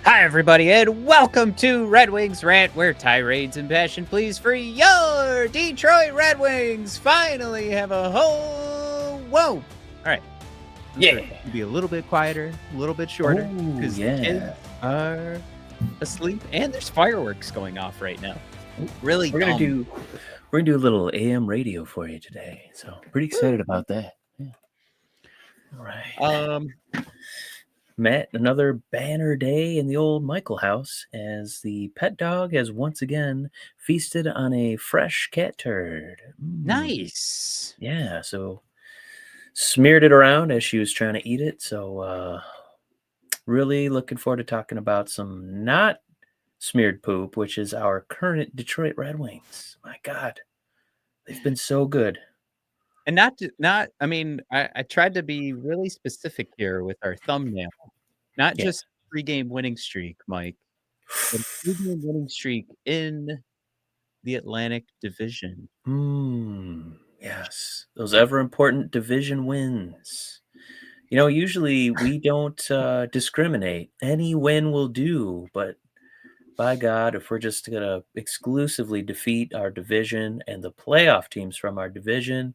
Hi, everybody, and welcome to Red Wings Rant, where tirades, impassioned pleas for your Detroit Red Wings finally have a home. Whoa! All right. Yeah. Be a little bit quieter, a little bit shorter, because the kids are asleep, and there's fireworks going off right now. Really We're gonna do a little AM radio for you today. So pretty excited about that. Yeah. All right. Matt, another banner day in the old Michael house as the pet dog has once again feasted on a fresh cat turd. nice. Yeah, so smeared it around as she was trying to eat it. So really looking forward to talking about some not smeared poop, which is our current Detroit Red Wings. My God, they've been so good. And I tried to be really specific here with our thumbnail, not Yeah. just 3-game winning streak, Mike, but 3-game winning streak in the Atlantic Division. Yes, those ever important division wins. Usually we don't discriminate. Any win will do, but by God, if we're just going to exclusively defeat our division and the playoff teams from our division,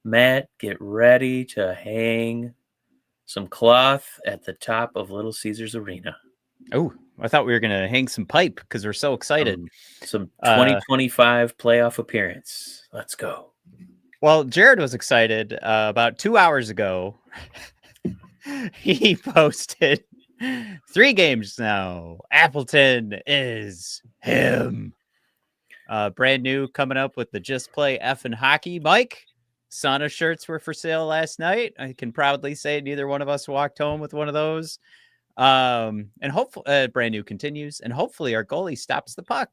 Matt, get ready to hang some cloth at the top of Little Caesars Arena. Oh, I thought we were gonna hang some pipe because we're so excited. Some 2025 playoff appearance. Let's go. Well, Jared was excited about 2 hours ago. He posted 3 games now. Appleton is him. Brand new coming up with the Just Play F and Hockey. Mike, sauna shirts were for sale last night. I can proudly say neither one of us walked home with one of those. And hopefully, brand new continues, and hopefully our goalie stops the puck.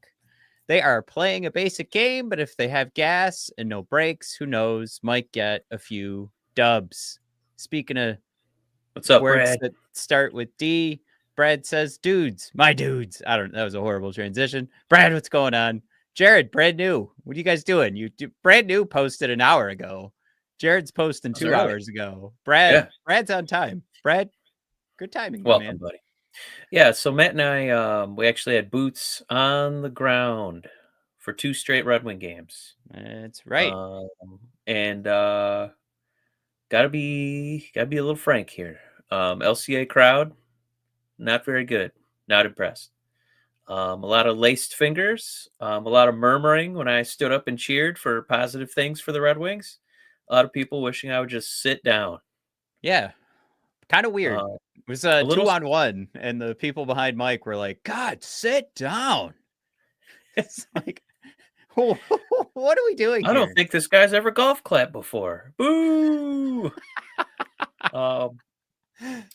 They are playing a basic game, but if they have gas and no breaks, who knows? Might get a few dubs. Speaking of What's up, words Brad? that start with D, Brad says, "Dudes, my dudes." I don't. That was a horrible transition. Brad, what's going on? Jared, brand new. What are you guys doing? Brand new posted an hour ago. Jared's posting 2 hours ago. Brad's on time. Brad, good timing, Welcome, man. buddy. Yeah, so Matt and I, we actually had boots on the ground for 2 straight Red Wing games. That's right. And gotta be a little frank here. LCA crowd, not very good. Not impressed. A lot of laced fingers, a lot of murmuring when I stood up and cheered for positive things for the Red Wings. A lot of people wishing I would just sit down. Yeah. Kind of weird. It was a little 2-on-1, and the people behind Mike were like, "God, sit down." It's like, what are we doing I here? don't think this guy's ever golf clapped before. Boo! I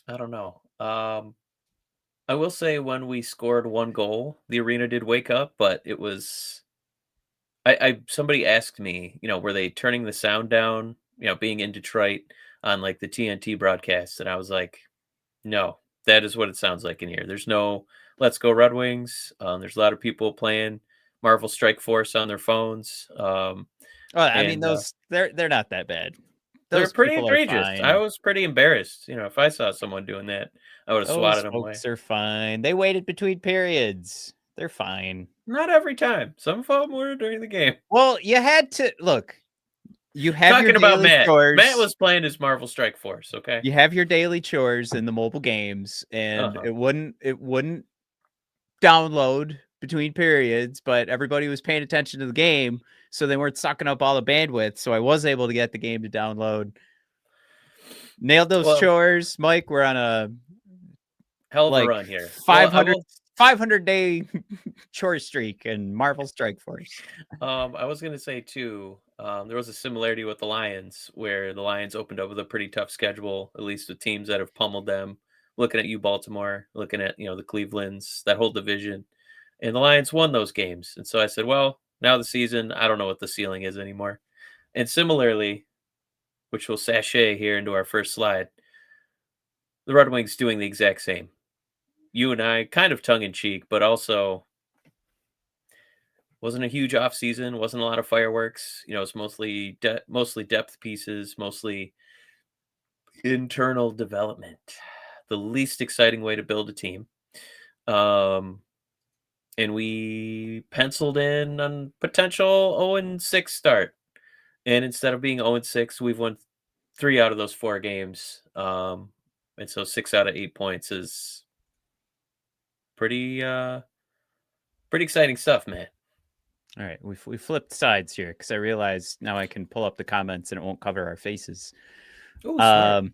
don't know. I will say when we scored 1 goal, the arena did wake up, but it was I somebody asked me, were they turning the sound down, being in Detroit on like the TNT broadcast, and I was like, no, that is what it sounds like in here. There's no "Let's go Red Wings." There's a lot of people playing Marvel Strike Force on their phones. Those they're not that bad. They're Those pretty people are egregious. I fine. was pretty embarrassed. If I saw someone doing that, I would have Those swatted them away. folks are fine. They waited between periods. They're fine. Not every time. Some of them were during the game. Well, you had to look. You have your Talking about daily Matt. chores. Matt was playing his Marvel Strike Force, okay? You have your daily chores in the mobile games, and it wouldn't download between periods, but everybody was paying attention to the game, so they weren't sucking up all the bandwidth. So I was able to get the game to download. Nailed those chores, Mike. We're on a hell of a run here. 500 day chore streak and Marvel Strike Force. I was gonna say too, there was a similarity with the Lions, where the Lions opened up with a pretty tough schedule, at least with teams that have pummeled them. Looking at you, Baltimore, looking at the Clevelands, that whole division, and the Lions won those games. And so I said, well, now the season, I don't know what the ceiling is anymore. And similarly, which will sashay here into our first slide, the Red Wings doing the exact same. You and I, kind of tongue in cheek, but also wasn't a huge off season. Wasn't a lot of fireworks. It's mostly depth pieces, mostly internal development. The least exciting way to build a team. And we penciled in on potential 0-6 start. And instead of being 0-6, we've won 3 out of those 4 games. And so 6 out of 8 points is pretty pretty exciting stuff, man. All right, we flipped sides here because I realized now I can pull up the comments and it won't cover our faces. Oh, smart.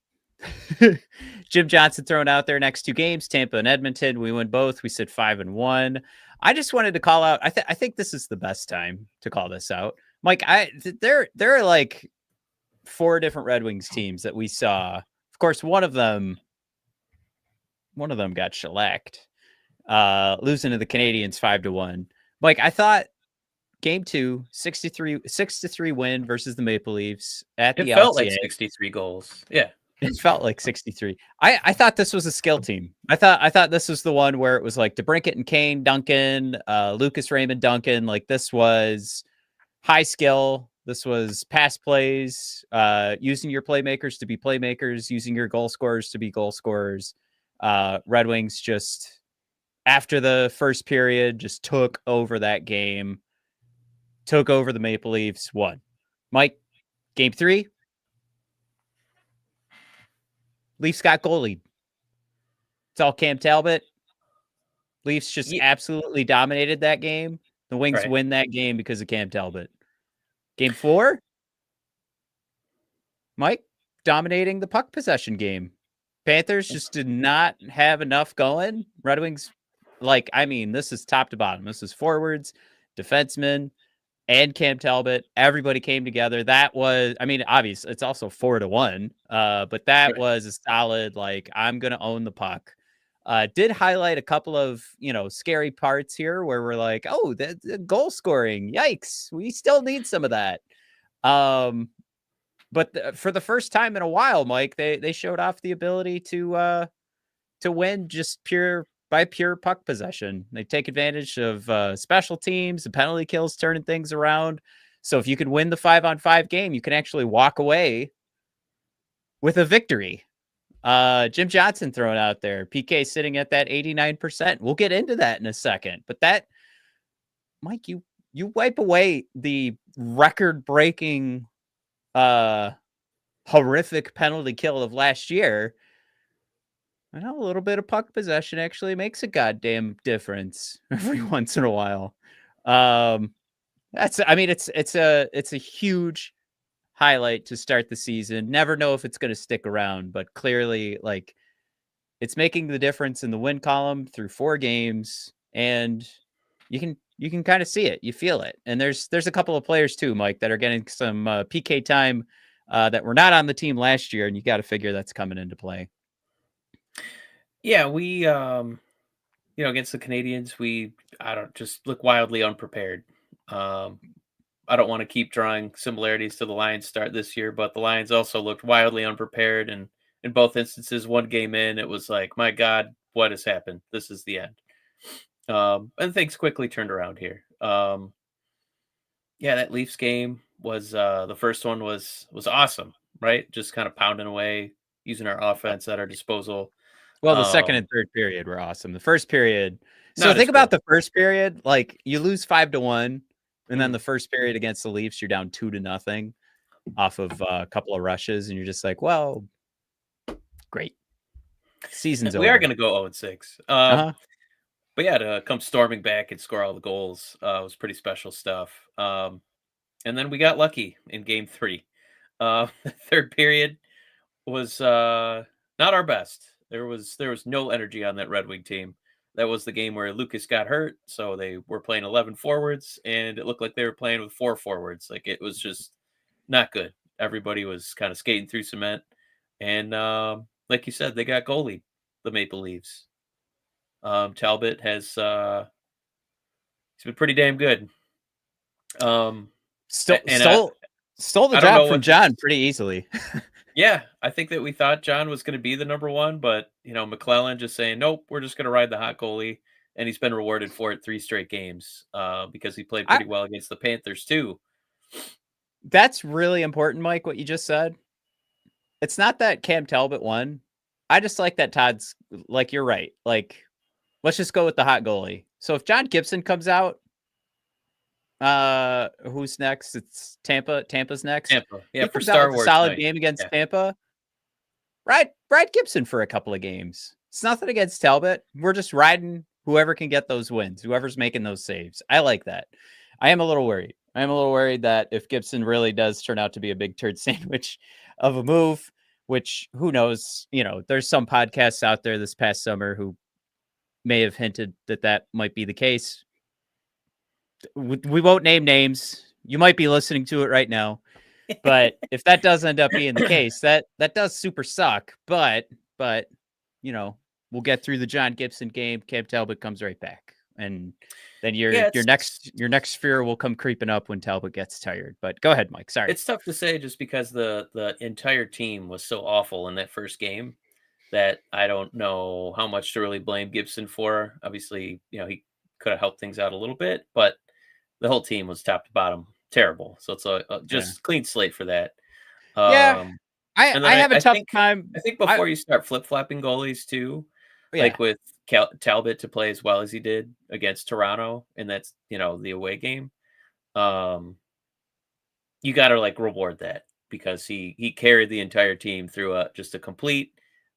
Jim Johnson thrown out there next 2 games, Tampa and Edmonton. We win both. We said 5-1. I just wanted to call out. I think this is the best time to call this out, Mike. There are like 4 different Red Wings teams that we saw. Of course, one of them got shellacked, losing to the Canadiens 5-1. Mike, I thought Game 2, 6-3 win versus the Maple Leafs at the It felt LTA. like 63 goals. Yeah. It felt like 63. I thought this was a skill team. I thought this was the one where it was like DeBrincat and Kane, Duncan, Lucas Raymond, Duncan. Like this was high skill. This was pass plays, using your playmakers to be playmakers, using your goal scorers to be goal scorers. Red Wings just after the first period just took over that game, took over the Maple Leafs, won. Mike, game 3. Leafs got goalied. It's all Cam Talbot. Leafs just absolutely dominated that game. The Wings win that game because of Cam Talbot. Game 4, Mike, dominating the puck possession game. Panthers just did not have enough going. Red Wings, this is top to bottom. This is forwards, defensemen, and Cam Talbot. Everybody came together. That was, obviously, it's also 4-1, but that was a solid, I'm going to own the puck. Did highlight a couple of, scary parts here where we're like, oh, the goal scoring. Yikes. We still need some of that. But for the first time in a while, Mike, they showed off the ability to win just pure puck possession. They take advantage of special teams, the penalty kills, turning things around. So if you can win the 5-on-5 game, you can actually walk away with a victory. Jim Johnson thrown out there. PK sitting at that 89%. We'll get into that in a second. But that, Mike, you wipe away the record-breaking, horrific penalty kill of last year. I know a little bit of puck possession actually makes a goddamn difference every once in a while. It's a huge highlight to start the season. Never know if it's going to stick around, but clearly, it's making the difference in the win column through 4 games, and you can kind of see it, you feel it. And there's a couple of players too, Mike, that are getting some PK time that were not on the team last year, and you got to figure that's coming into play. Yeah, we against the Canadiens, we just look wildly unprepared. I don't want to keep drawing similarities to the Lions start this year, but the Lions also looked wildly unprepared. And in both instances, 1 game in, it was like, my God, what has happened? This is the end. And things quickly turned around here. That Leafs game was the first one was awesome, right? Just kind of pounding away, using our offense at our disposal. Well, the second and third period were awesome. The first period. So think about the first period. You lose 5-1. And then the first period against the Leafs, you're down 2-0 off of a couple of rushes. And you're just like, well, great. Season's over. We are going to go 0-6. But yeah, to come storming back and score all the goals was pretty special stuff. And then we got lucky in game 3. The third period was not our best. There was no energy on that Red Wing team. That was the game where Lucas got hurt, so they were playing 11 forwards, and it looked like they were playing with 4 forwards. It was just not good. Everybody was kind of skating through cement, and like you said, they got goalie, the Maple Leafs. Talbot has he's been pretty damn good. Stole the job from John pretty easily. Yeah, I think that we thought John was going to be the number 1, but McLellan just saying, nope, we're just going to ride the hot goalie, and he's been rewarded for it 3 straight games because he played pretty well against the Panthers too. That's really important, Mike, what you just said. It's not that Cam Talbot won. I just like that Todd's, you're right. let's just go with the hot goalie. So if John Gibson comes out, who's next? It's Tampa. Tampa's next. Tampa. Yeah, He for comes out Star with a Wars solid night. game against Yeah. Tampa. Ride Gibson for a couple of games. It's nothing against Talbot. We're just riding whoever can get those wins, whoever's making those saves. I like that. I am a little worried. I am a little worried that if Gibson really does turn out to be a big turd sandwich of a move, which who knows, there's some podcasts out there this past summer who may have hinted that might be the case. We won't name names. You might be listening to it right now. But if that does end up being the case, that does super suck. But we'll get through the John Gibson game. Cam Talbot comes right back, and then your next fear will come creeping up when Talbot gets tired. But go ahead, Mike. Sorry. It's tough to say just because the entire team was so awful in that first game that I don't know how much to really blame Gibson for. Obviously, he could have helped things out a little bit, but the whole team was top to bottom terrible. So it's a just clean slate for that. I have a tough time. I think before you start flip-flopping goalies too, like with Talbot to play as well as he did against Toronto, and that's the away game. You got to reward that because he carried the entire team through just a complete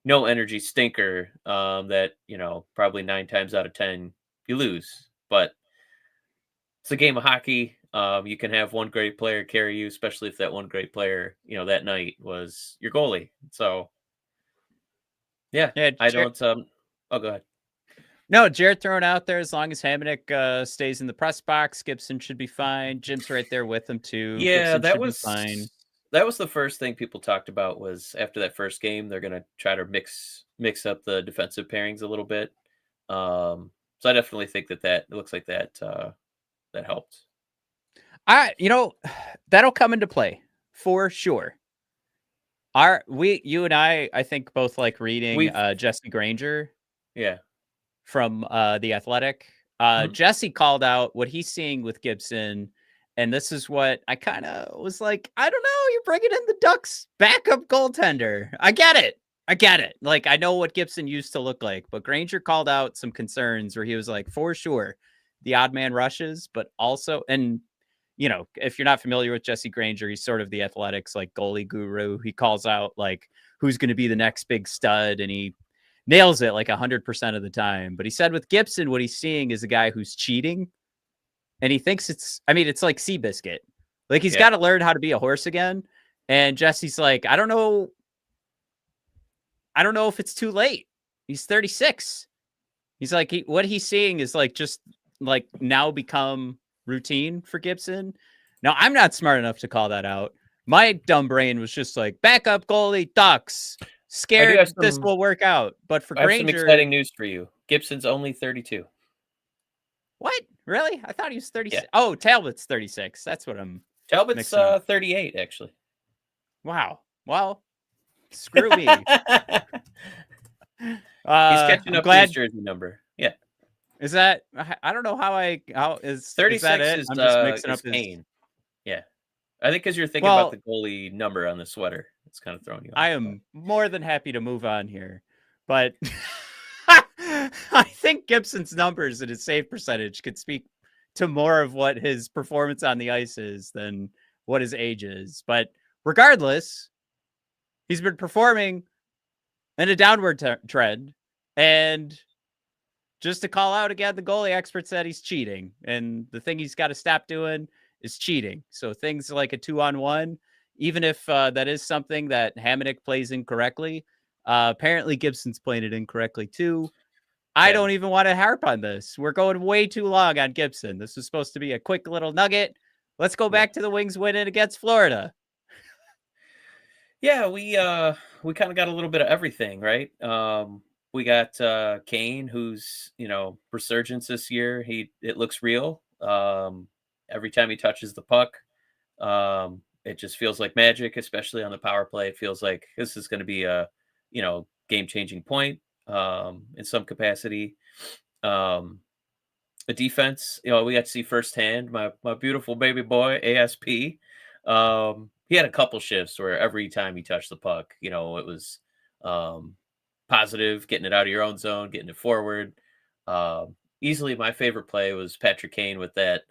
no energy stinker that probably 9 times out of 10 you lose, but it's a game of hockey. You can have one great player carry you, especially if that one great player, that night was your goalie. So, I don't. Oh, go ahead. No, Jared throwing out there as long as Hamonic stays in the press box, Gibson should be fine. Jim's right there with him too. Yeah, Gibson that was fine. That was the first thing people talked about was after that first game, they're gonna try to mix up the defensive pairings a little bit. So I definitely think that it looks like that helped. That'll come into play for sure. You and I think both like reading Jesse Granger. Yeah. From The Athletic. Jesse called out what he's seeing with Gibson. And this is what I kind of was like, I don't know. You're bringing in the Ducks backup goaltender. I get it. Like, I know what Gibson used to look like, but Granger called out some concerns where he was like, for sure, the odd man rushes, but also, and if you're not familiar with Jesse Granger, he's sort of The Athletic's like goalie guru. He calls out like who's going to be the next big stud, and he nails it like 100% of the time. But he said with Gibson, what he's seeing is a guy who's cheating, and he thinks it's like Seabiscuit. Like he's got to learn how to be a horse again. And Jesse's like, I don't know if it's too late. He's 36. He's like, what he's seeing is like just like now become routine for Gibson. Now I'm not smart enough to call that out. My dumb brain was just like backup goalie Ducks. Scared this will work out, but for Granger, I have some exciting news for you. Gibson's only 32. What? Really? I thought he was 36. Yeah. Oh, Talbot's 36. That's what I'm. Talbot's 38, actually. Wow. Well, screw me. He's catching up to his jersey number. Yeah. Is that? I don't know how is 36 is that it? Is, I'm just mixing up his Kane. Yeah. I think because you're thinking about the goalie number on the sweater. It's kind of throwing you off. I am more than happy to move on here, but I think Gibson's numbers and his save percentage could speak to more of what his performance on the ice is than what his age is. But regardless, he's been performing in a downward trend. And just to call out again, the goalie expert said he's cheating. And the thing he's got to stop doing is cheating. So things like a 2-on-1, even if that is something that Hamonic plays incorrectly, apparently Gibson's playing it incorrectly too. I don't even want to harp on this. We're going way too long on Gibson. This was supposed to be a quick little nugget. Let's go back to the Wings winning against Florida. Yeah, we kind of got a little bit of everything, right? We got Kane, who's resurgence this year. It looks real. Every time he touches the puck, it just feels like magic, especially on the power play. It feels like this is going to be a game-changing point in some capacity. The defense, we got to see firsthand my beautiful baby boy ASP. He had a couple shifts where every time he touched the puck, it was positive, getting it out of your own zone, getting it forward. Easily my favorite play was Patrick Kane with that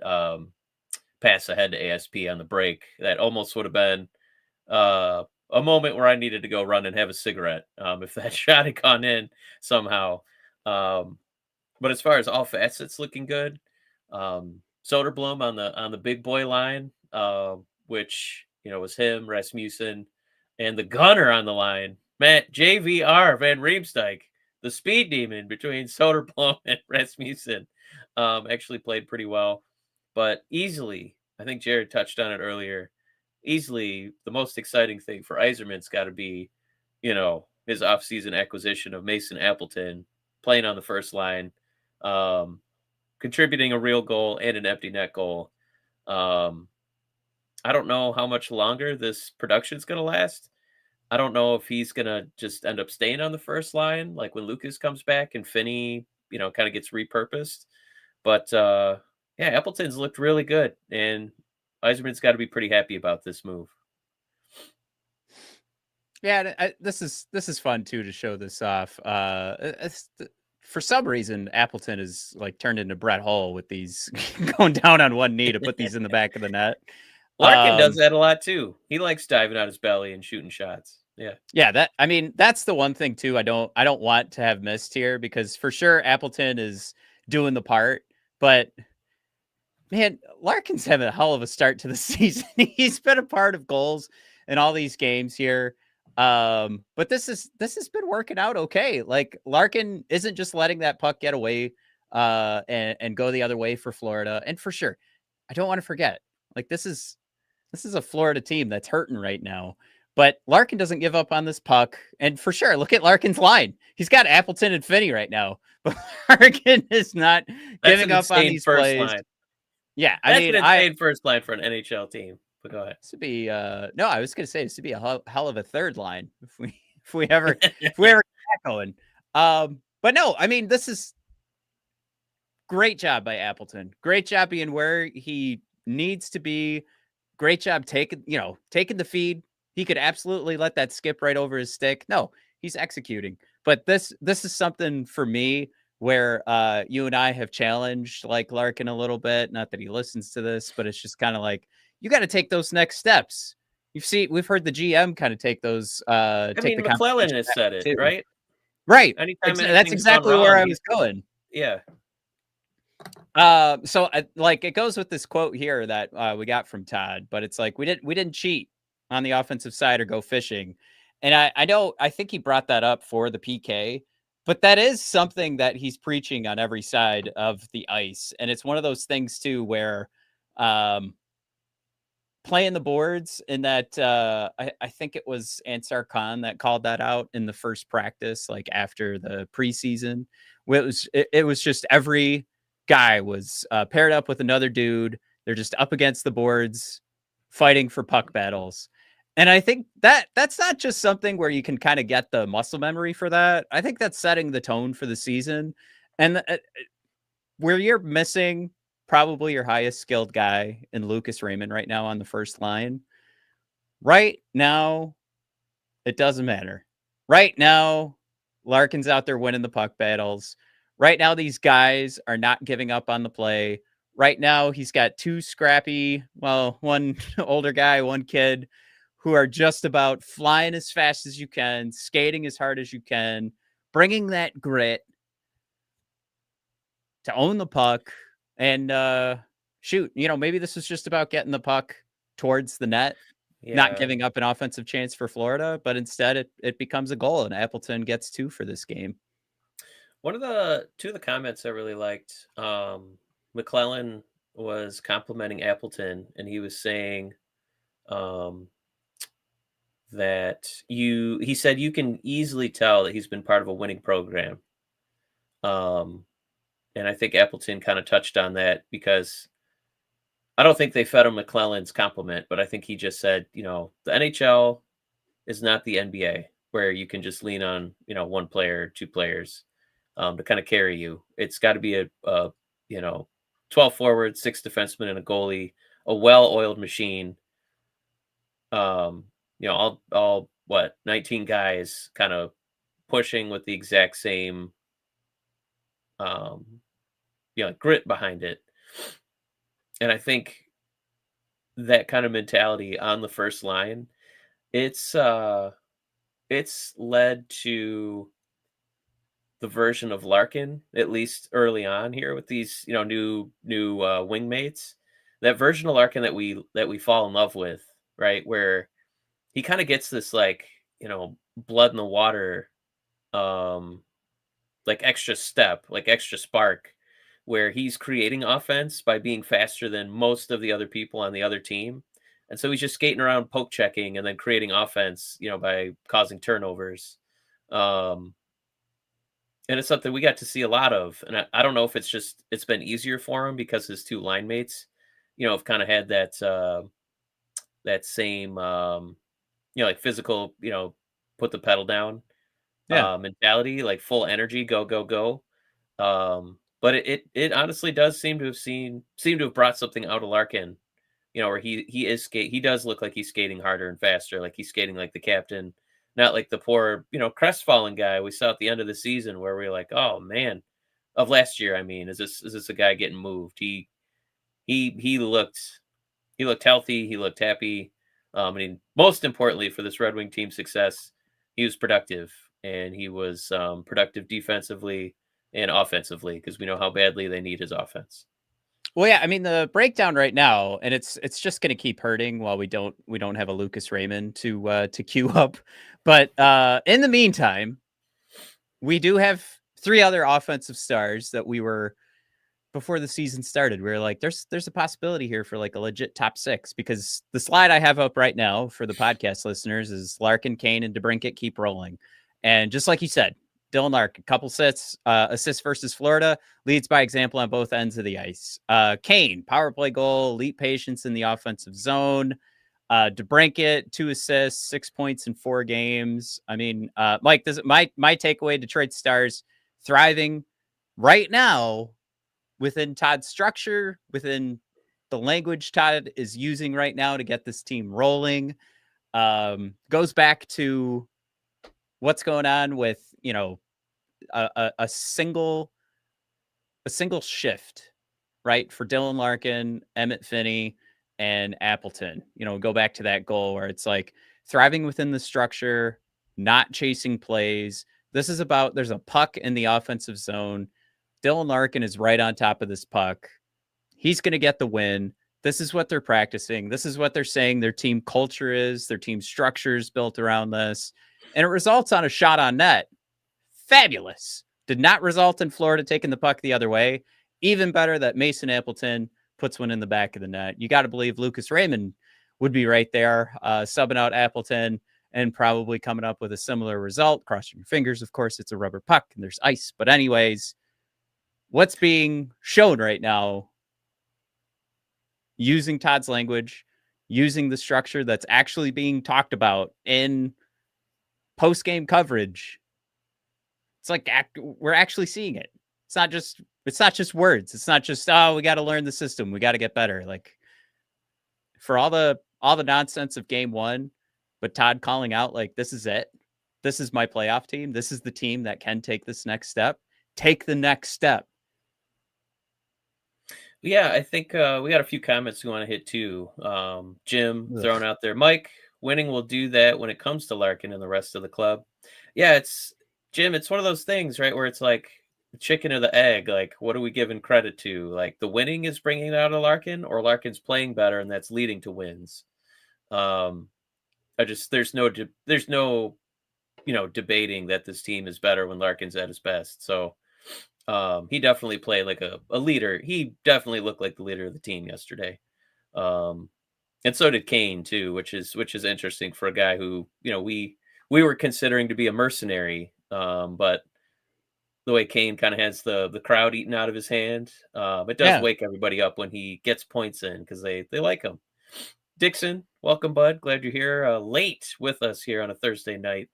pass ahead to ASP on the break. That almost would have been a moment where I needed to go run and have a cigarette if that shot had gone in somehow. Um, but as far as all facets looking good, Soderblom on the big boy line, which was him, Rasmussen, and the gunner on the line, Matt JVR Van Riemsdyk, the speed demon between Soderblom and Rasmussen, actually played pretty well. But easily, I think Jared touched on it earlier. Easily, the most exciting thing for Yzerman's got to be, his offseason acquisition of Mason Appleton playing on the first line, um, contributing a real goal and an empty net goal. Um, I don't know how much longer this production is going to last. I don't know if he's going to just end up staying on the first line, like when Lucas comes back and Finney, kind of gets repurposed. But yeah, Appleton's looked really good, and Yzerman's got to be pretty happy about this move. Yeah, this is fun too to show this off. For some reason, Appleton is like turned into Brett Hull with these going down on one knee to put these in the back of the net. Larkin does that a lot too. He likes diving on his belly and shooting shots. Yeah, that's the one thing too. I don't want to have missed here, because for sure Appleton is doing the part, but man, Larkin's having a hell of a start to the season. He's been a part of goals in all these games here. But this has been working out okay. Like, Larkin isn't just letting that puck get away and go the other way for Florida. And for sure, I don't want to forget, like, this is a Florida team that's hurting right now. But Larkin doesn't give up on this puck. And for sure, look at Larkin's line. He's got Appleton and Finney right now. But Larkin is not giving up on these plays. Line. Yeah, that's an insane first line for an NHL team. But go ahead. This would be no, I was going to say this would be a hell of a third line if we ever get that going. But no, I mean, this is great job by Appleton. Great job being where he needs to be. Great job taking the feed. He could absolutely let that skip right over his stick. No, he's executing. But this is something for me where you and I have challenged like Larkin a little bit. Not that he listens to this, but it's just kind of like, you got to take those next steps. We've heard the GM kind of take those. McLellan has said it, too. Right? Right. That's exactly where I was going. Yeah. So like, it goes with this quote here that we got from Todd, but it's like, we didn't cheat on the offensive side or go fishing. And I think he brought that up for the PK, but that is something that he's preaching on every side of the ice. And it's one of those things too, where playing the boards in that, I think it was Ansar Khan that called that out in the first practice, like after the preseason. It was just every guy was paired up with another dude. They're just up against the boards, fighting for puck battles. And I think that's not just something where you can kind of get the muscle memory for that. I think that's setting the tone for the season. And where you're missing probably your highest skilled guy in Lucas Raymond right now on the first line. Right now, it doesn't matter. Right now, Larkin's out there winning the puck battles. Right now, these guys are not giving up on the play. Right now, he's got two scrappy, one older guy, one kid, who are just about flying as fast as you can, skating as hard as you can, bringing that grit to own the puck. And shoot, maybe this is just about getting the puck towards the net, not giving up an offensive chance for Florida, but instead it becomes a goal, and Appleton gets 2 for this game. Two of the comments I really liked, McLellan was complimenting Appleton, and he was saying that he said you can easily tell that he's been part of a winning program. And I think Appleton kind of touched on that, because I don't think they fed him McLellan's compliment, but I think he just said, the NHL is not the NBA where you can just lean on, one player, two players to kind of carry you. It's got to be a 12 forward, 6 defensemen, and a goalie, a well-oiled machine. All 19 guys kind of pushing with the exact same grit behind it. And I think that kind of mentality on the first line, it's led to the version of Larkin, at least early on here with these, new wingmates. That version of Larkin that we fall in love with, right? Where he kind of gets this blood in the water, um, like extra step, like extra spark, where he's creating offense by being faster than most of the other people on the other team. And so he's just skating around, poke checking, and then creating offense, by causing turnovers. Um, and it's something we got to see a lot of. And I don't know if it's been easier for him because his two line mates, have kind of had that same, like physical, put the pedal down Yeah. mentality, like full energy, go, go, go. But it honestly does seem to have brought something out of Larkin, where he does look like he's skating harder and faster, like he's skating like the captain, not like the poor, crestfallen guy we saw at the end of the season where we are like, oh man, of last year. I mean, is this a guy getting moved? He looked healthy, he looked happy. I mean, most importantly for this Red Wing team success, he was productive, and he was productive defensively and offensively because we know how badly they need his offense. Well, yeah, I mean the breakdown right now, and it's just going to keep hurting while we don't have a Lucas Raymond to queue up. But in the meantime, we do have three other offensive stars that we were before the season started. We were like, there's a possibility here for like a legit top six, because the slide I have up right now for the podcast listeners is Larkin, Kane, and DeBrincat keep rolling. And just like you said, Dylan Larkin, couple assists versus Florida, leads by example on both ends of the ice. Kane, power play goal, elite patience in the offensive zone. DeBrincat, 2 assists, 6 points in 4 games. I mean, Mike, my takeaway, Detroit Stars thriving right now within Todd's structure, within the language Todd is using right now to get this team rolling. Goes back to what's going on with, a single shift, right? For Dylan Larkin, Emmett Finney, and Appleton. Go back to that goal where it's like thriving within the structure, not chasing plays. This is about, there's a puck in the offensive zone. Dylan Larkin is right on top of this puck. He's going to get the win. This is what they're practicing. This is what they're saying their team culture is. Their team structure is built around this. And it results on a shot on net. Fabulous. Did not result in Florida taking the puck the other way. Even better that Mason Appleton puts one in the back of the net. You got to believe Lucas Raymond would be right there, subbing out Appleton and probably coming up with a similar result. Crossing your fingers, of course, it's a rubber puck and there's ice. But anyways, what's being shown right now, using Todd's language, using the structure that's actually being talked about in post-game coverage, it's like we're actually seeing it. It's not just words. It's not just, oh, we got to learn the system, we got to get better. Like, for all the nonsense of game one, but Todd calling out like, this is it. This is my playoff team. This is the team that can take this next step. Take the next step. Yeah, I think we got a few comments we want to hit too. Jim throwing out there, Mike, winning will do that when it comes to Larkin and the rest of the club. Yeah, it's Jim. It's one of those things, right, where it's like the chicken or the egg. Like, what are we giving credit to? Like, the winning is bringing it out of Larkin, or Larkin's playing better and that's leading to wins. There's no debating that this team is better when Larkin's at his best. So he definitely played like a leader. He definitely looked like the leader of the team yesterday. And so did Kane too, which is interesting for a guy who, we were considering to be a mercenary. But the way Kane kind of has the crowd eaten out of his hand, it does wake everybody up when he gets points in, because they like him. Dixon, welcome, bud. Glad you're here late with us here on a Thursday night.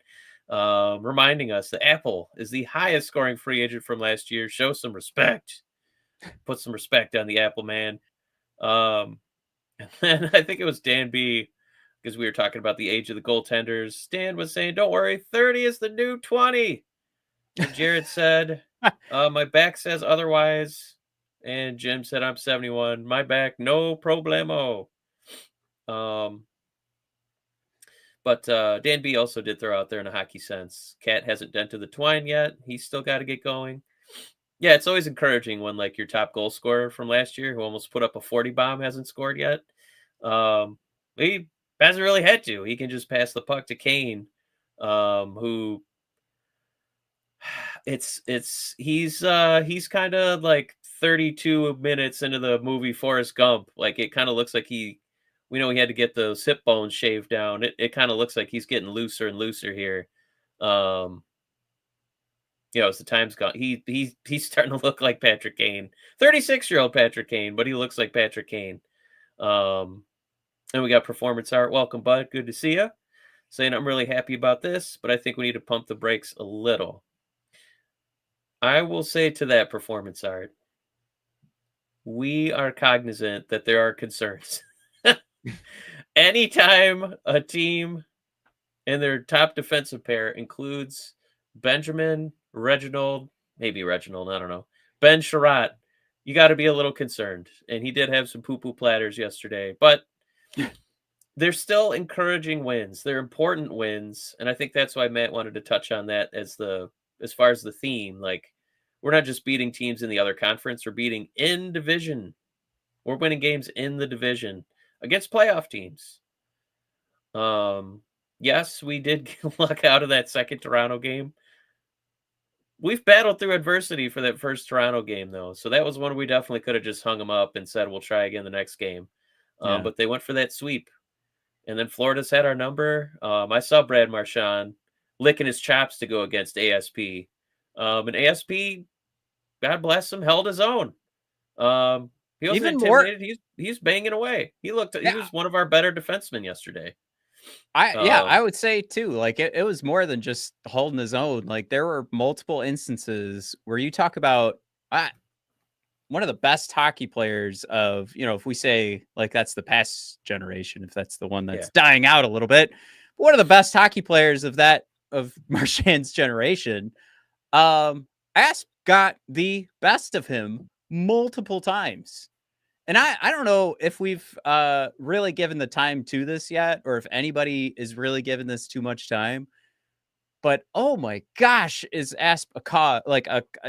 Reminding us that Apple is the highest scoring free agent from last year. Show some respect. Put some respect on the Apple man. And then I think it was Dan B, because we were talking about the age of the goaltenders. Dan was saying, don't worry, 30 is the new 20. And Jared said, My back says otherwise. And Jim said I'm 71. My back, no problemo. But Dan B also did throw out there in a hockey sense. Cat hasn't dented the twine yet. He's still got to get going. Yeah, it's always encouraging when like your top goal scorer from last year, who almost put up a 40 bomb, hasn't scored yet. He hasn't really had to. He can just pass the puck to Kane, who he's kind of like 32 minutes into the movie Forrest Gump. Like it kind of looks like we know he had to get those hip bones shaved down. It kind of looks like he's getting looser and looser here. As the time's gone, he's starting to look like Patrick Kane, 36-year-old Patrick Kane, but he looks like Patrick Kane. And we got performance art. Welcome, bud. Good to see you. Saying I'm really happy about this, but I think we need to pump the brakes a little. I will say to that performance art, we are cognizant that there are concerns. Anytime a team and their top defensive pair includes Benjamin, Reginald, maybe Reginald, I don't know, Ben Sherratt, you got to be a little concerned. And he did have some poo-poo platters yesterday, but they're still encouraging wins. They're important wins. And I think that's why Matt wanted to touch on that as far as the theme. Like, we're not just beating teams in the other conference, we're beating in division. We're winning games in the division against playoff teams. Yes, we did luck out of that second Toronto game. We've battled through adversity for that first Toronto game, though. So that was one we definitely could have just hung them up and said, we'll try again the next game. But they went for that sweep. And then Florida's had our number. I saw Brad Marchand licking his chops to go against ASP. And ASP, God bless him, held his own. He wasn't Even intimidated. He's banging away. He was one of our better defensemen yesterday. I would say too, like it was more than just holding his own. Like there were multiple instances where you talk about one of the best hockey players of, if we say like that's the past generation, if that's the one that's dying out a little bit, one of the best hockey players of Marchand's generation, Asp got the best of him multiple times. And I don't know if we've really given the time to this yet, or if anybody is really giving this too much time. But oh my gosh, is Asp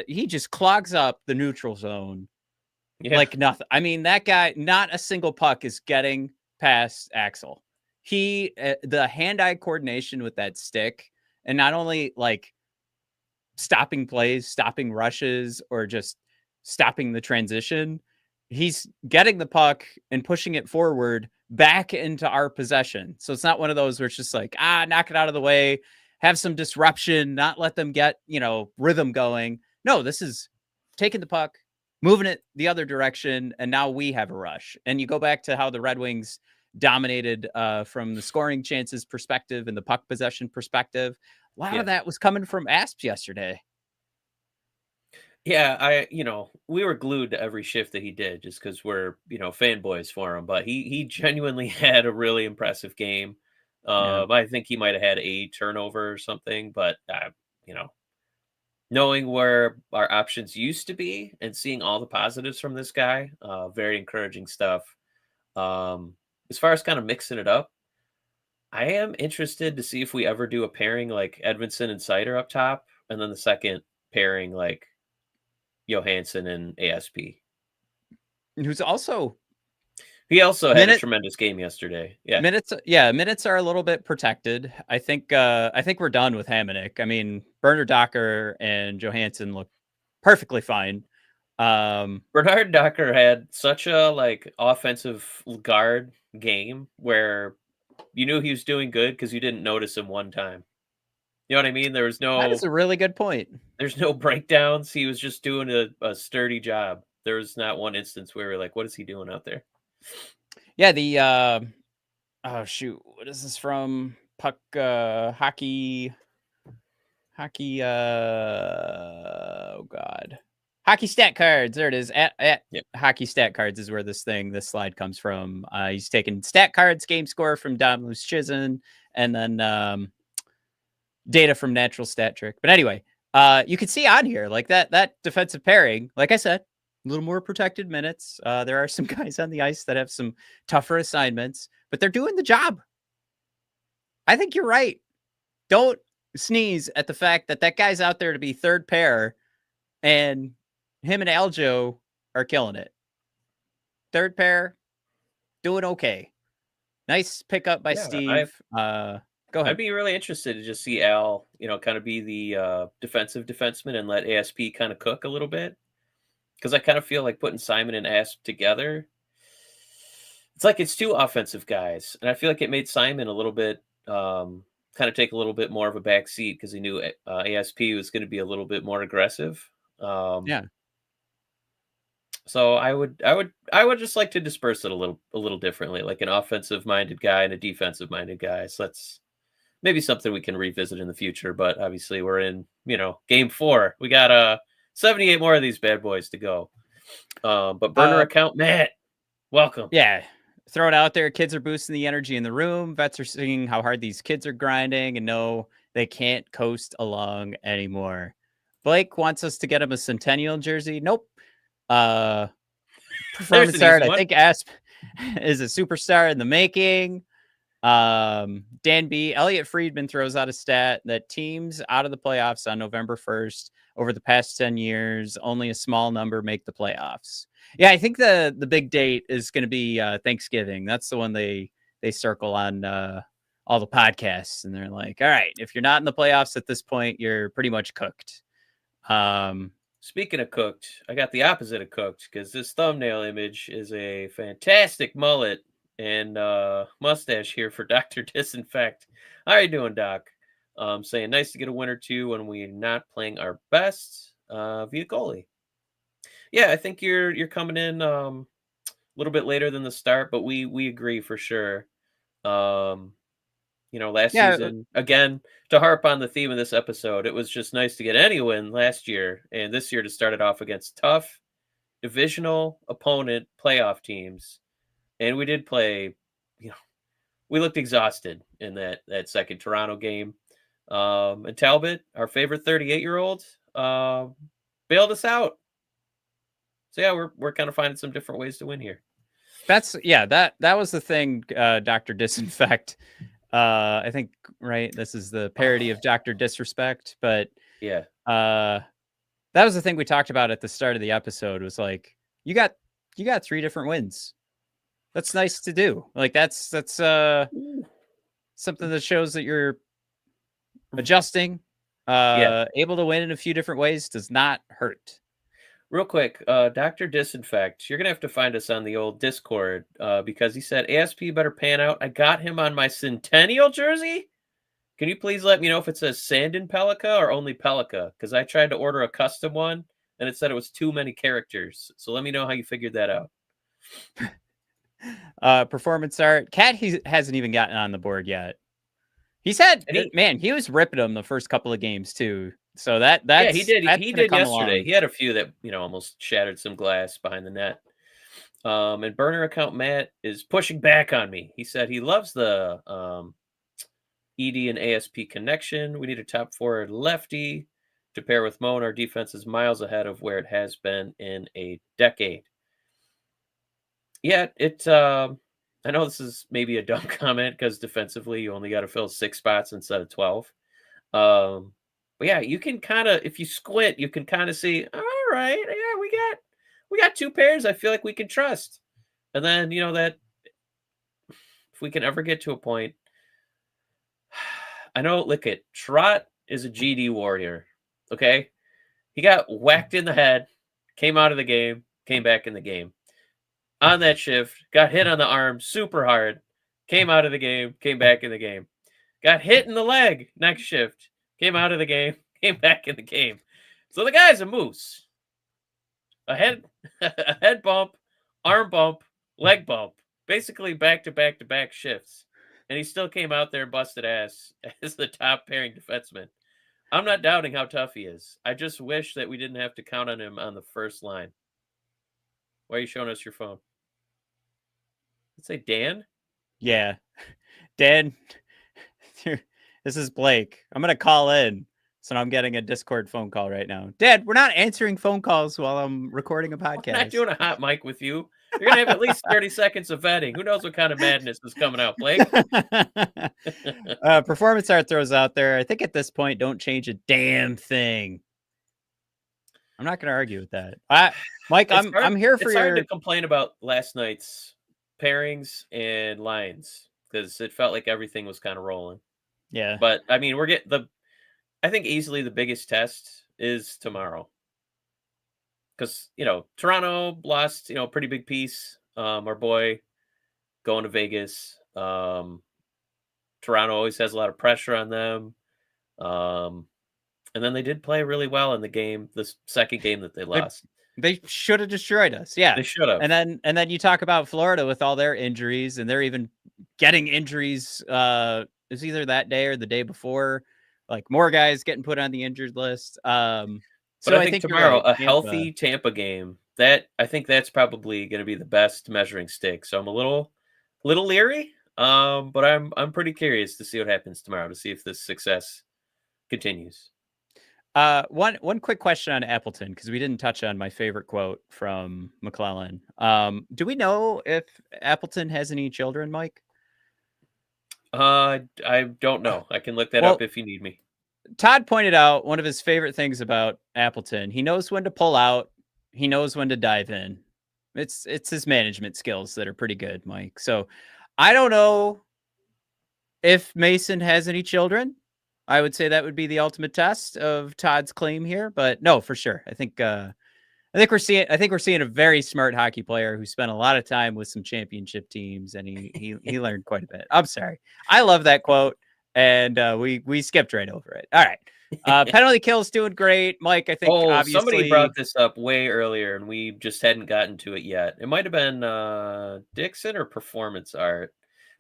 he just clogs up the neutral zone like nothing. I mean, that guy, not a single puck is getting past Axel. The hand-eye coordination with that stick, and not only like stopping plays, stopping rushes, or just stopping the transition. He's getting the puck and pushing it forward back into our possession. So it's not one of those where it's just like, knock it out of the way, have some disruption, not let them get, rhythm going. No, this is taking the puck, moving it the other direction, and now we have a rush. And you go back to how the Red Wings dominated from the scoring chances perspective and the puck possession perspective. A lot of that was coming from Asp yesterday. Yeah, we were glued to every shift that he did just because we're, fanboys for him. But he genuinely had a really impressive game. I think he might have had a turnover or something, but, knowing where our options used to be and seeing all the positives from this guy, very encouraging stuff. As far as kind of mixing it up, I am interested to see if we ever do a pairing like Edmondson and Sider up top, and then the second pairing like Johansson and ASP. Who's also... He also had a tremendous game yesterday. Yeah. Minutes are a little bit protected. I think we're done with Hamonic. I mean, Bernard Docker and Johansson look perfectly fine. Bernard Docker had such a offensive guard game where you knew he was doing good because you didn't notice him one time. You know what I mean? There was no... That is a really good point. There's no breakdowns. He was just doing a sturdy job. There was not one instance where we were like, what is he doing out there? Yeah, the oh shoot, what is this from? Puck hockey oh god. Hockey stat cards. There it is. At Hockey stat cards is where this slide comes from. He's taking stat cards, game score from Dom Lucizen, and then data from Natural Stat Trick. But anyway, You can see on here like that defensive pairing. Like I said, a little more protected minutes. There are some guys on the ice that have some tougher assignments, but they're doing the job. I think you're right. Don't sneeze at the fact that that guy's out there to be third pair, and him and Aljo are killing it. Third pair, doing okay. Nice pickup by Steve. Go ahead. I'd be really interested to just see Al, kind of be the defensive defenseman and let ASP kind of cook a little bit. Because I kind of feel like putting Simon and ASP together, it's like it's two offensive guys. And I feel like it made Simon a little bit, kind of take a little bit more of a back seat because he knew ASP was going to be a little bit more aggressive. Yeah. So I would just like to disperse it a little differently, like an offensive minded guy and a defensive minded guy. So that's maybe something we can revisit in the future. But obviously we're in, game 4. We got 78 more of these bad boys to go. But burner account Matt, welcome. Yeah. Throw it out there. Kids are boosting the energy in the room. Vets are seeing how hard these kids are grinding and know they can't coast along anymore. Blake wants us to get him a Centennial jersey. Nope. Performance art. I think Asp is a superstar in the making. Dan B. Elliot Friedman throws out a stat that teams out of the playoffs on November 1st over the past 10 years, only a small number make the playoffs. Yeah, I think the big date is going to be Thanksgiving. That's the one they circle on all the podcasts, and they're like, all right, if you're not in the playoffs at this point, you're pretty much cooked. Speaking of cooked, I got the opposite of cooked because this thumbnail image is a fantastic mullet and mustache here for Dr. Disinfect. How are you doing, Doc? Saying nice to get a win or two when we're not playing our best via goalie. Yeah, I think you're coming in a little bit later than the start, but we agree for sure. Last season, again, to harp on the theme of this episode, it was just nice to get any win last year, and this year to start it off against tough divisional opponent playoff teams. And we did play, we looked exhausted in that second Toronto game. And Talbot, our favorite 38-year-old, bailed us out. So yeah, we're kind of finding some different ways to win here. That was the thing, Dr. Disinfect. I think, right, this is the parody of Dr. Disrespect, but yeah, that was the thing we talked about at the start of the episode, was like, you got 3 different wins. That's nice to do. Like that's something that shows that you're adjusting, able to win in a few different ways does not hurt. Real quick, Dr. Disinfect, you're going to have to find us on the old Discord because he said, ASP better pan out. I got him on my Centennial jersey. Can you please let me know if it says Sandin-Pellikka or only Pellikka? Because I tried to order a custom one, and it said it was too many characters. So let me know how you figured that out. Performance art. Cat, he hasn't even gotten on the board yet. He said, he was ripping them the first couple of games, too. So he did yesterday. Along. He had a few that almost shattered some glass behind the net. And burner account Matt is pushing back on me. He said he loves the ED and ASP connection. We need a top forward lefty to pair with Moan. Our defense is miles ahead of where it has been in a decade. Yeah, I know this is maybe a dumb comment because defensively you only got to fill 6 spots instead of 12. But yeah, you can kind of, if you squint, you can kind of see, all right, yeah, we got 2 pairs I feel like we can trust. And then, that if we can ever get to a point, I know, look at Trot is a GD warrior. Okay. He got whacked in the head, came out of the game, came back in the game. On that shift, got hit on the arm super hard, came out of the game, came back in the game. Got hit in the leg next shift, came out of the game, came back in the game. So the guy's a moose. A head bump, arm bump, leg bump. Basically back-to-back-to-back shifts. And he still came out there and busted ass as the top pairing defenseman. I'm not doubting how tough he is. I just wish that we didn't have to count on him on the first line. Why are you showing us your phone? Let's say Dan? Yeah. Dan, this is Blake. I'm going to call in. So I'm getting a Discord phone call right now. Dad, we're not answering phone calls while I'm recording a podcast. I'm not doing a hot mic with you. You're going to have at least 30 seconds of vetting. Who knows what kind of madness is coming out, Blake? Performance art throws out there. I think at this point, don't change a damn thing. I'm not going to argue with that. Mike, I'm here for It's your... hard to complain about last night's pairings and lines because it felt like everything was kind of rolling. Yeah. But, I mean, I think easily the biggest test is tomorrow. Because, Toronto lost, pretty big piece. Our boy going to Vegas. Toronto always has a lot of pressure on them. And then they did play really well in the second game that they lost. They should have destroyed us. Yeah. They should have. And then you talk about Florida with all their injuries, and they're even getting injuries. It's either that day or the day before. Like more guys getting put on the injured list. But I think tomorrow, a healthy Tampa game, I think that's probably going to be the best measuring stick. So I'm a little leery, but I'm pretty curious to see what happens tomorrow, to see if this success continues. One quick question on Appleton, because we didn't touch on my favorite quote from McLellan. Do we know if Appleton has any children, Mike? I don't know. I can look that up if you need me. Todd pointed out one of his favorite things about Appleton. He knows when to pull out. He knows when to dive in. It's his management skills that are pretty good, Mike. So I don't know if Mason has any children. I would say that would be the ultimate test of Todd's claim here, but no, for sure. I think we're seeing a very smart hockey player who spent a lot of time with some championship teams, and he learned quite a bit. I'm sorry. I love that quote. And we skipped right over it. All right. Penalty kill's doing great. Mike, I think obviously... somebody brought this up way earlier, and we just hadn't gotten to it yet. It might have been Dixon or performance art.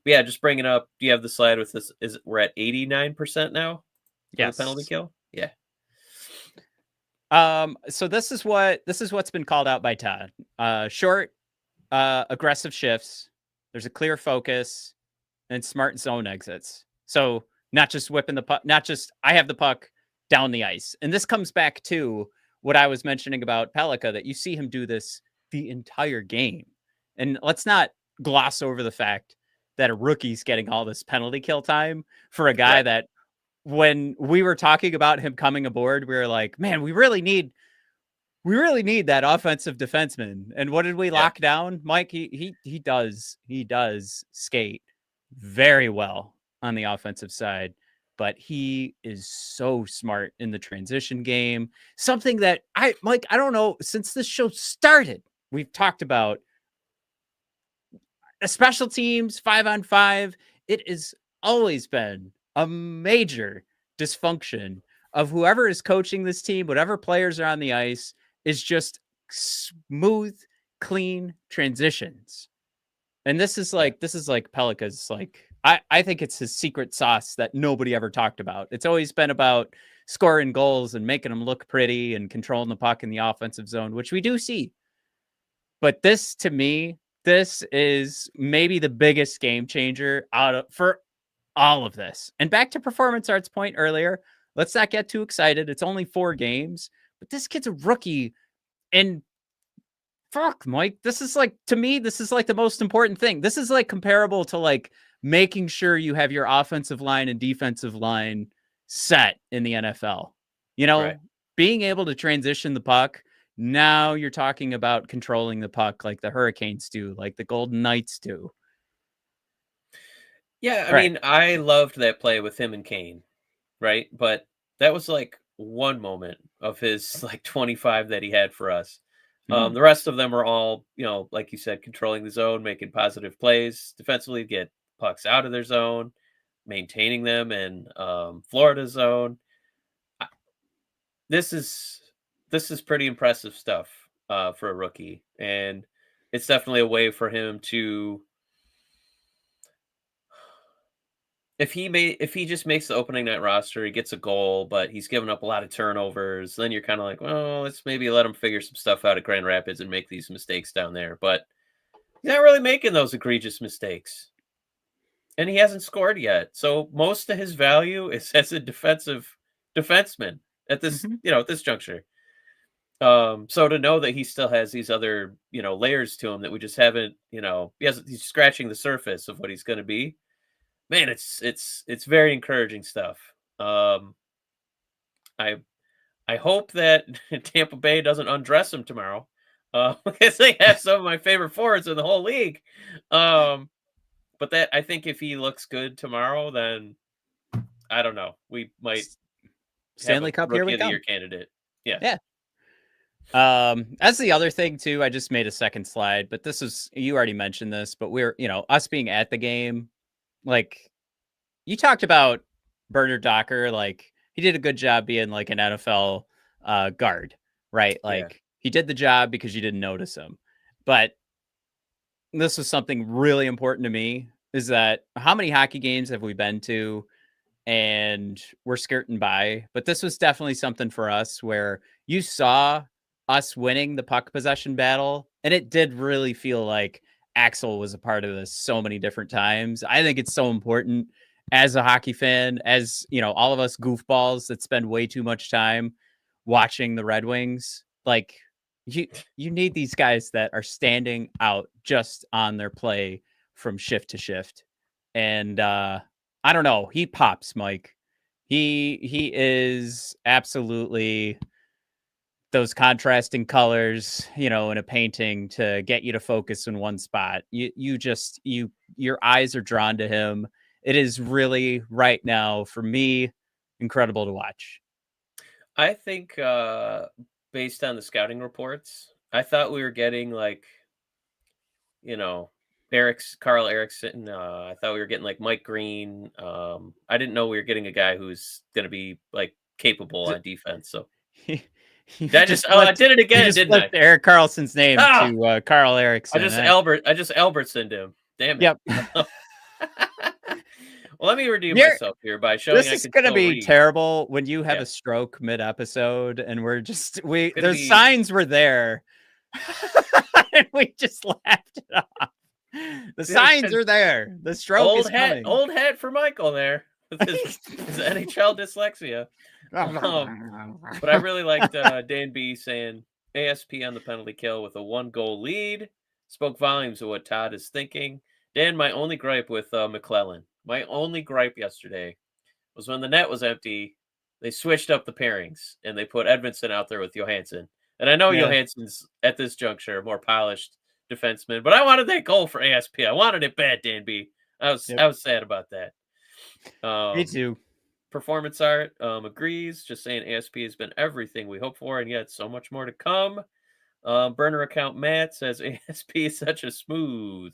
But yeah, just bring it up. Do you have the slide with this? We're at 89% now? Yes. The penalty kill? Yeah. So this is what's been called out by Todd. Short, aggressive shifts. There's a clear focus and smart zone exits. So not just whipping the puck, not just I have the puck down the ice. And this comes back to what I was mentioning about Pellikka, that you see him do this the entire game. And let's not gloss over the fact that a rookie's getting all this penalty kill time for a guy that when we were talking about him coming aboard, we were like, man, we really need that offensive defenseman. And what did we lock down? Mike, he does skate very well on the offensive side, but he is so smart in the transition game. Something that I don't know, since this show started, we've talked about a special teams 5-on-5. It has always been a major dysfunction of whoever is coaching this team, whatever players are on the ice, is just smooth, clean transitions. And this is like Pellikka's I think it's his secret sauce that nobody ever talked about. It's always been about scoring goals and making them look pretty and controlling the puck in the offensive zone, which we do see. But this, to me, this is maybe the biggest game changer for all of this. And back to Performance Art's point earlier, let's not get too excited. It's only 4 games, but this kid's a rookie. And fuck, Mike, this is to me, this is the most important thing. This is comparable to making sure you have your offensive line and defensive line set in the NFL. Being able to transition the puck. Now you're talking about controlling the puck like the Hurricanes do, like the Golden Knights do. Yeah, I mean, I loved that play with him and Kane, right? But that was one moment of his 25 that he had for us. The rest of them were all, like you said, controlling the zone, making positive plays, defensively get pucks out of their zone, maintaining them in Florida's zone. This is pretty impressive stuff for a rookie, and it's definitely a way for him to, if he just makes the opening night roster, he gets a goal, but he's given up a lot of turnovers, then you're kind of well, let's maybe let him figure some stuff out at Grand Rapids and make these mistakes down there. But he's not really making those egregious mistakes, and he hasn't scored yet. So most of his value is as a defensive defenseman at this, Mm-hmm. at this juncture. So to know that he still has these other, layers to him that we just haven't, he's scratching the surface of what he's going to be. Man, it's very encouraging stuff. I I hope that Tampa Bay doesn't undress him tomorrow, because they have some of my favorite forwards in the whole league. Um, but that I think if he looks good tomorrow, then I don't know. We might have Stanley a Cup, here rookie we of the year come. candidate. Yeah. Yeah. That's the other thing too. I just made a second slide, but this is, you already mentioned this, but we're, us being at the game, like you talked about Bernard Docker, like he did a good job being like an NFL guard, right? Yeah. Like he did the job because you didn't notice him. But this was something really important to me, is that how many hockey games have we been to and we're skirting by? But this was definitely something for us where you saw us winning the puck possession battle, and it did really feel like Axel was a part of this so many different times. I think it's so important as a hockey fan, as all of us goofballs that spend way too much time watching the Red Wings. Like you need these guys that are standing out just on their play from shift to shift. And I don't know, he pops, Mike. He is absolutely those contrasting colors, in a painting to get you to focus in one spot. Your eyes are drawn to him. It is really right now for me incredible to watch. I think based on the scouting reports, I thought we were getting like, you know, Carl Erickson. I thought we were getting like Mike Green. I didn't know we were getting a guy who's going to be like capable on defense. So You that just I did it you again, just didn't I? flipped Eric Carlson's name Ah, to Carl Erickson. I just Albertsoned him. Damn it. Yep. Well, let me redeem You're myself here by showing This I is can gonna still be read. terrible when you have Yeah, a stroke mid-episode and we're just it's gonna the be signs were there. And we just laughed it off. The signs are there. The stroke is coming. old hat for Michael there with his NHL dyslexia. But I really liked Dan B saying ASP on the penalty kill with a 1-goal lead. Spoke volumes of what Todd is thinking. Dan, my only gripe with McLellan, my only gripe yesterday was when the net was empty, they switched up the pairings and they put Edmondson out there with Johansson. And I know Yeah. Johansson's at this juncture a more polished defenseman, but I wanted that goal for ASP. I wanted it bad, Dan B. Yep. I was sad about that. Me too. Performance art agrees, just saying ASP has been everything we hoped for, and yet so much more to come. Burner account Matt says ASP is such a smooth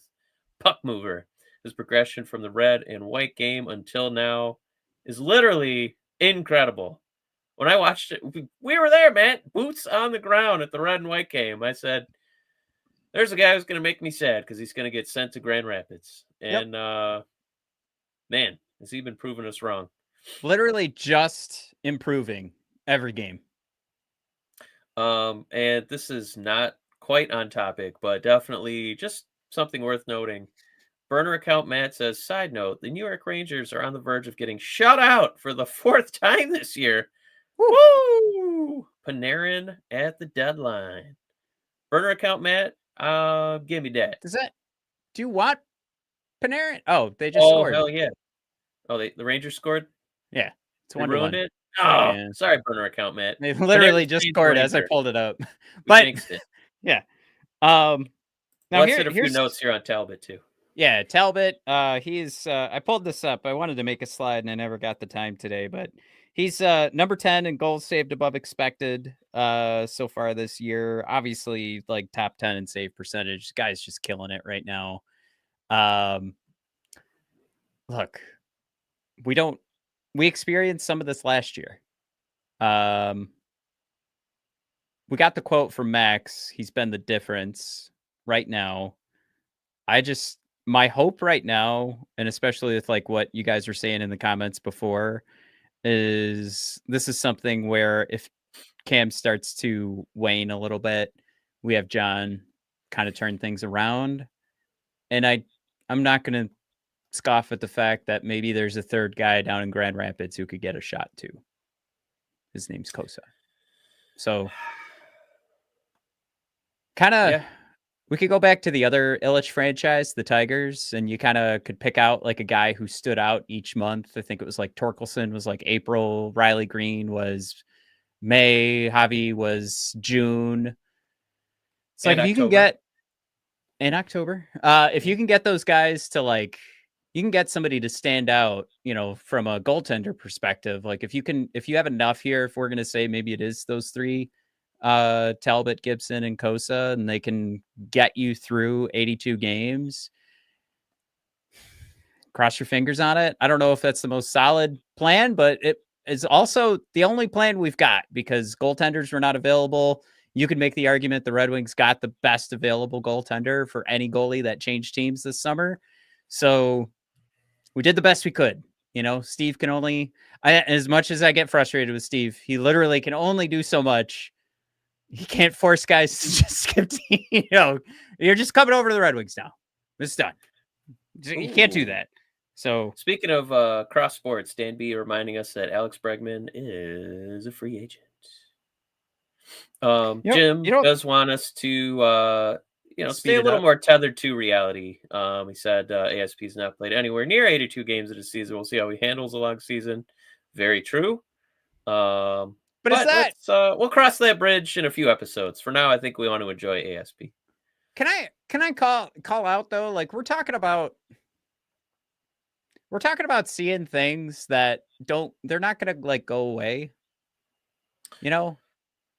puck mover. His progression from the red and white game until now is literally incredible. When I watched it, we were there, man. Boots on the ground at the red and white game. I said, there's a guy who's going to make me sad because he's going to get sent to Grand Rapids. Yep. And man, has he been proving us wrong? Literally just improving every game. And this is not quite on topic, but definitely just something worth noting. Burner account Matt says, side note, the New York Rangers are on the verge of getting shut out for the 4th time this year. Woo! Woo! Panarin at the deadline. Burner account Matt, give me that. Do you want Panarin? Oh, they just Oh, scored. hell yeah. Oh, the Rangers scored? Yeah. It's They 1-1. ruined it? Oh, Yeah. sorry, Burner account Matt. They literally just scored as I pulled it up. But it. yeah. Now Now let's hit a few here's notes here on Talbot too. Yeah, Talbot. He's I pulled this up. I wanted to make a slide and I never got the time today, but he's number 10 in goals saved above expected so far this year. Obviously, like top 10 in save percentage. This guy's just killing it right now. Look, we experienced some of this last year. We got the quote from Max. He's been the difference right now. My hope right now, and especially with like what you guys were saying in the comments before, is this is something where if Cam starts to wane a little bit, we have John kind of turn things around. And I'm not going to scoff at the fact that maybe there's a third guy down in Grand Rapids who could get a shot too. His name's Kosa. So kind of, we could go back to the other Illich franchise, the Tigers, and you kind of could pick out like a guy who stood out each month. I think it was like Torkelson was like April, Riley Green was May, Javi was June. It's like And if you can October. get in October, if you can get those guys to like, you can get somebody to stand out, you know, from a goaltender perspective. Like if you have enough here, if we're going to say maybe it is those three, Talbot, Gibson, and Kosa, and they can get you through 82 games. Cross your fingers on it. I don't know if that's the most solid plan, but it is also the only plan we've got because goaltenders were not available. You could make the argument the Red Wings got the best available goaltender for any goalie that changed teams this summer. So we did the best we could. You know, Steve can only, as much as I get frustrated with Steve, he literally can only do so much. He can't force guys to just skip team. You know, you're just coming over to the Red Wings now. It's done. You can't do that. So speaking of cross sports, Dan B reminding us that Alex Bregman is a free agent. Jim does want us to stay a little more tethered to reality. He said ASP's not played anywhere near 82 games of the season. We'll see how he handles a long season. Very true. But is that we'll cross that bridge in a few episodes. For now, I think we want to enjoy ASP. Can I call out though? Like we're talking about seeing things that they're not gonna like go away. You know?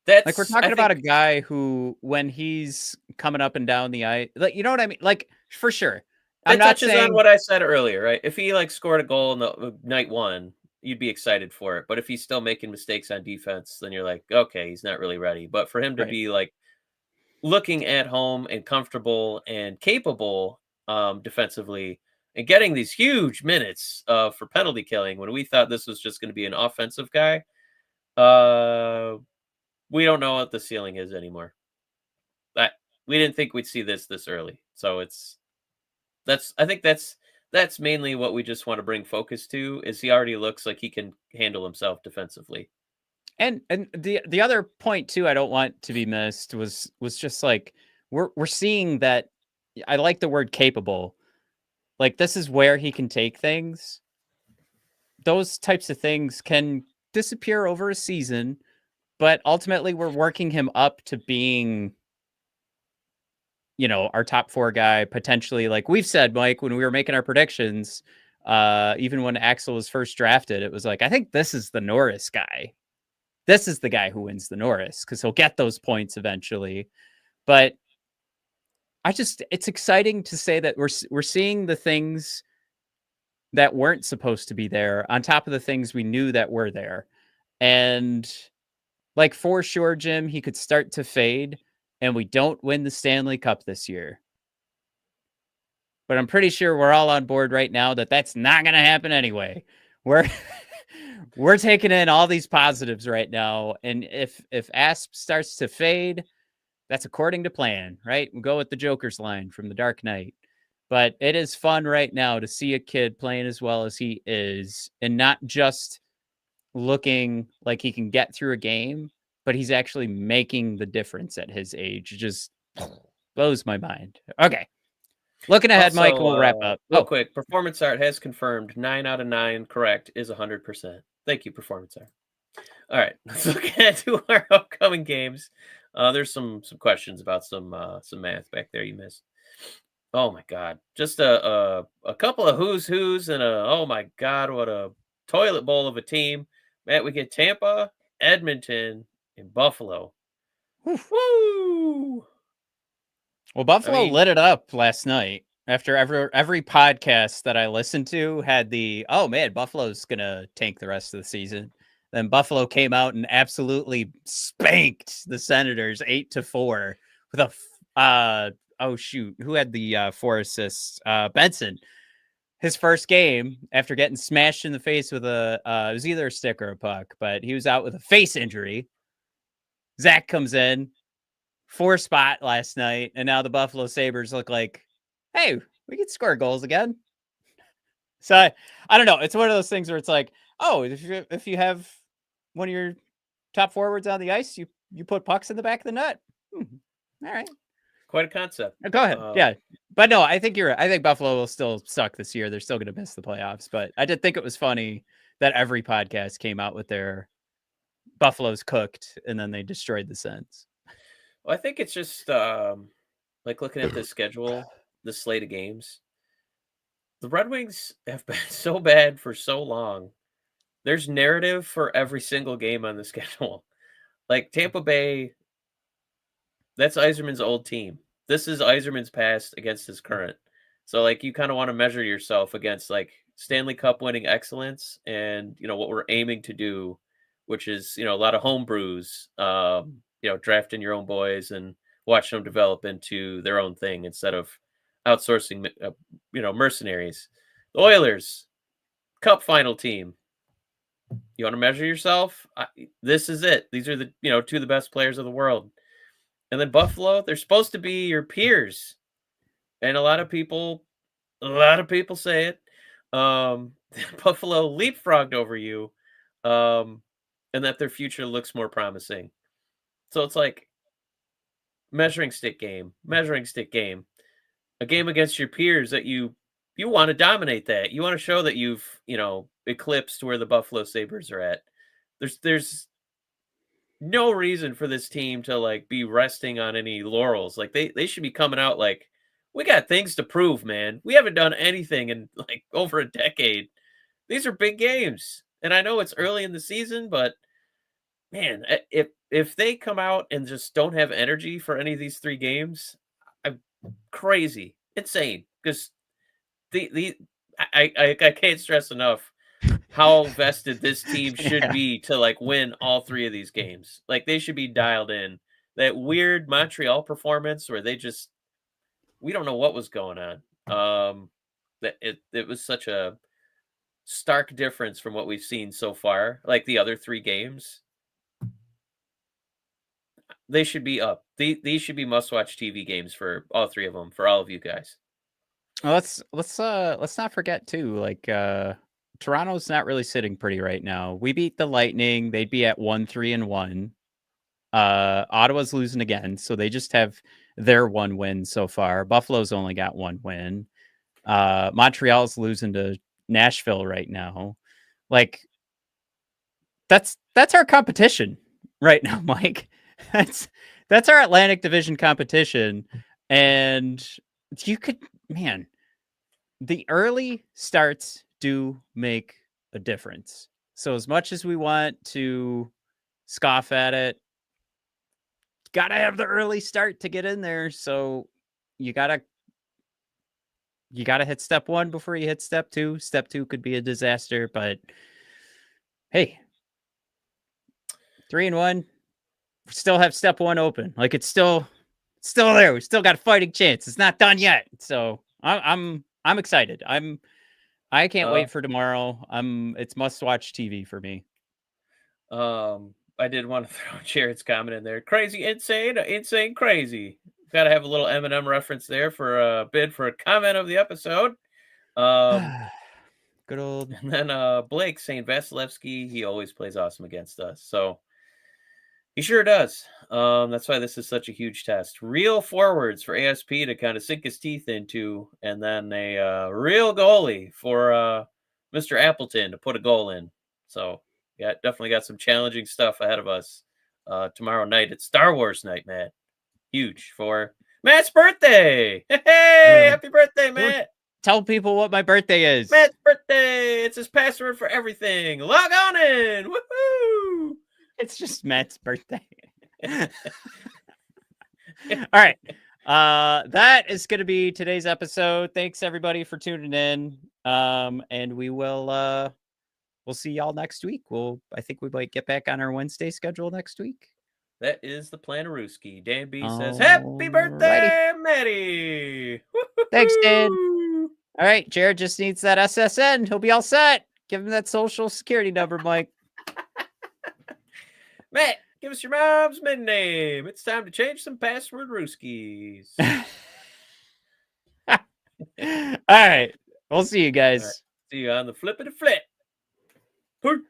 Like we're talking about a guy who, when he's coming up and down the ice, like you know what I mean? Like for sure. That touches on what I said earlier, right? If he like scored a goal in the night one, you'd be excited for it. But if he's still making mistakes on defense, then you're like, okay, he's not really ready. But for him to be like looking at home and comfortable and capable defensively and getting these huge minutes for penalty killing when we thought this was just going to be an offensive guy, we don't know what the ceiling is anymore. We didn't think we'd see this early. So I think that's mainly what we just want to bring focus to, is he already looks like he can handle himself defensively. And the other point too, I don't want to be missed was just like we're seeing that. I like the word capable. Like this is where he can take things. Those types of things can disappear over a season, but ultimately we're working him up to being, you know, our top 4 guy, potentially. Like we've said, Mike, when we were making our predictions, even when Axel was first drafted, it was like, I think this is the Norris guy. This is the guy who wins the Norris because he'll get those points eventually. But it's exciting to say that we're seeing the things that weren't supposed to be there on top of the things we knew that were there. And like for sure, Jim, he could start to fade and we don't win the Stanley Cup this year. But I'm pretty sure we're all on board right now that that's not going to happen anyway. We're taking in all these positives right now. And if Asp starts to fade, that's according to plan, right? We'll go with the Joker's line from The Dark Knight. But it is fun right now to see a kid playing as well as he is and not just looking like he can get through a game, but he's actually making the difference at his age. It just blows my mind. Okay. Looking ahead, also, Mike, we'll wrap up. Real quick, Performance Art has confirmed 9 out of 9 correct is 100%. Thank you, Performance Art. All right, let's look ahead to our upcoming games. There's some questions about some math back there you missed. Oh my God, just a couple of who's and oh my God, what a toilet bowl of a team. Matt, we get Tampa, Edmonton, and Buffalo. Woo! Well, Buffalo lit it up last night. After every podcast that I listened to had the, oh man, Buffalo's gonna tank the rest of the season. Then Buffalo came out and absolutely spanked the Senators 8-4 with a oh shoot, who had the 4 assists? Benson. His first game after getting smashed in the face with it was either a stick or a puck, but he was out with a face injury. Zach comes in, 4 spot last night, and now the Buffalo Sabres look like, hey, we can score goals again. So I don't know. It's one of those things where it's like, oh, if you have one of your top forwards on the ice. You put pucks in the back of the net. All right. Quite a concept. Go ahead. Yeah. But no, I think you're right. I think Buffalo will still suck this year. They're still going to miss the playoffs. But I did think it was funny that every podcast came out with their Buffalo's cooked and then they destroyed the Sens. Well, I think it's just like looking at the schedule, the slate of games. The Red Wings have been so bad for so long. There's narrative for every single game on the schedule. Like Tampa Bay, that's Yzerman's old team. This is Yzerman's past against his current. So like you kind of want to measure yourself against like Stanley Cup winning excellence and what we're aiming to do, which is a lot of home brews, drafting your own boys and watching them develop into their own thing instead of outsourcing mercenaries. The Oilers, Cup final team. You want to measure yourself? This is it. These are the two of the best players of the world. And then Buffalo, they're supposed to be your peers. And a lot of people say it. Buffalo leapfrogged over you, and that their future looks more promising. So it's like measuring stick game. A game against your peers that you want to dominate that. You want to show that you've, eclipsed where the Buffalo Sabres are at. There's no reason for this team to like be resting on any laurels. Like they should be coming out like, we got things to prove, man. We haven't done anything in like over a decade. These are big games. And I know it's early in the season, but man, if they come out and just don't have energy for any of these 3 games, I'm crazy, insane. Because I can't stress enough how vested this team should be to like win all 3 of these games. Like they should be dialed in. That weird Montreal performance where we don't know what was going on. That it was such a stark difference from what we've seen so far. Like the other 3 games, they should be up. These should be must-watch TV games for all 3 of them, for all of you guys. Well, let's not forget too. Like Toronto's not really sitting pretty right now. We beat the Lightning. They'd be at 1-3-1. Ottawa's losing again, so they just have their 1 win so far. Buffalo's only got 1 win. Montreal's losing to Nashville right now. Like that's our competition right now, Mike. That's our Atlantic Division competition. And you could, man, the early starts do make a difference. So as much as we want to scoff at it, gotta have the early start to get in there. So you gotta hit step 1 before you hit step 2. Step 2 could be a disaster, but hey, 3-1, we still have step 1 open. Like it's still there. We still got a fighting chance. It's not done yet. So I'm excited. I can't wait for tomorrow. It's must-watch TV for me. I did want to throw Jared's comment in there. Crazy, insane, crazy. Got to have a little Eminem reference there for a bid for a comment of the episode. Good old. And then Blake saying Vasilevsky, he always plays awesome against us. So he sure does. That's why this is such a huge test. Real forwards for ASP to kind of sink his teeth into, and then a real goalie for Mr. Appleton to put a goal in. So yeah, definitely got some challenging stuff ahead of us tomorrow night. It's Star Wars night, Matt. Huge for Matt's birthday. Hey, happy birthday, Matt. Tell people what my birthday is. Matt's birthday. It's his password for everything. Log on in. Woohoo! It's just Matt's birthday. All right. That is going to be today's episode. Thanks everybody for tuning in. And we will we'll see y'all next week. I think we might get back on our Wednesday schedule next week. That is the plan of Ruski. Dan B says, happy birthday, Matty. Woo-hoo-hoo! Thanks, Dan. All right. Jared just needs that SSN. He'll be all set. Give him that social security number, Mike. Matt, give us your mom's middle name. It's time to change some password Ruskies. All right. We'll see you guys. Right. See you on the flip of the flip. Peace.